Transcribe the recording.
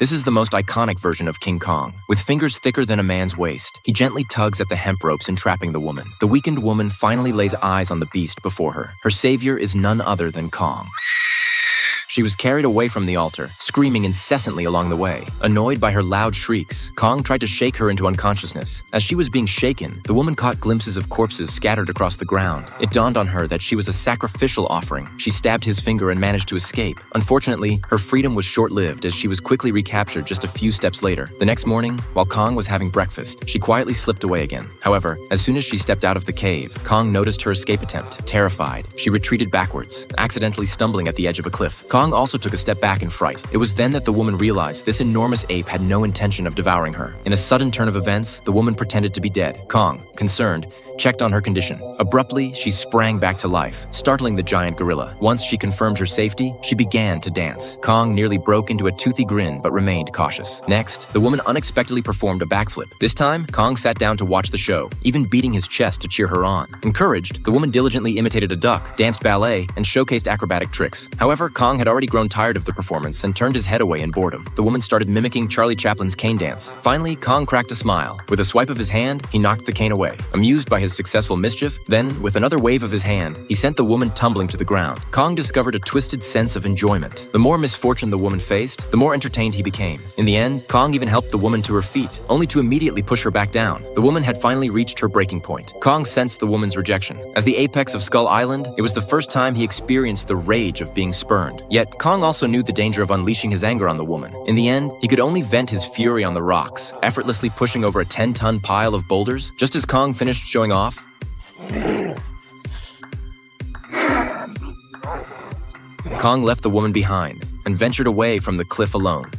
This is the most iconic version of King Kong. With fingers thicker than a man's waist, he gently tugs at the hemp ropes entrapping the woman. The weakened woman finally lays eyes on the beast before her. Her savior is none other than Kong. She was carried away from the altar, screaming incessantly along the way. Annoyed by her loud shrieks, Kong tried to shake her into unconsciousness. As she was being shaken, the woman caught glimpses of corpses scattered across the ground. It dawned on her that she was a sacrificial offering. She stabbed his finger and managed to escape. Unfortunately, her freedom was short-lived as she was quickly recaptured just a few steps later. The next morning, while Kong was having breakfast, she quietly slipped away again. However, as soon as she stepped out of the cave, Kong noticed her escape attempt. Terrified, she retreated backwards, accidentally stumbling at the edge of a cliff. Kong also took a step back in fright. It was then that the woman realized this enormous ape had no intention of devouring her. In a sudden turn of events, the woman pretended to be dead. Kong, concerned, checked on her condition. Abruptly, she sprang back to life, startling the giant gorilla. Once she confirmed her safety, she began to dance. Kong nearly broke into a toothy grin but remained cautious. Next, the woman unexpectedly performed a backflip. This time, Kong sat down to watch the show, even beating his chest to cheer her on. Encouraged, the woman diligently imitated a duck, danced ballet, and showcased acrobatic tricks. However, Kong had already grown tired of the performance and turned his head away in boredom. The woman started mimicking Charlie Chaplin's cane dance. Finally, Kong cracked a smile. With a swipe of his hand, he knocked the cane away. Amused by his successful mischief, then, with another wave of his hand, he sent the woman tumbling to the ground. Kong discovered a twisted sense of enjoyment. The more misfortune the woman faced, the more entertained he became. In the end, Kong even helped the woman to her feet, only to immediately push her back down. The woman had finally reached her breaking point. Kong sensed the woman's rejection. As the apex of Skull Island, it was the first time he experienced the rage of being spurned. Yet, Kong also knew the danger of unleashing his anger on the woman. In the end, he could only vent his fury on the rocks, effortlessly pushing over a 10-ton pile of boulders. Just as Kong finished showing off, Kong left the woman behind and ventured away from the cliff alone.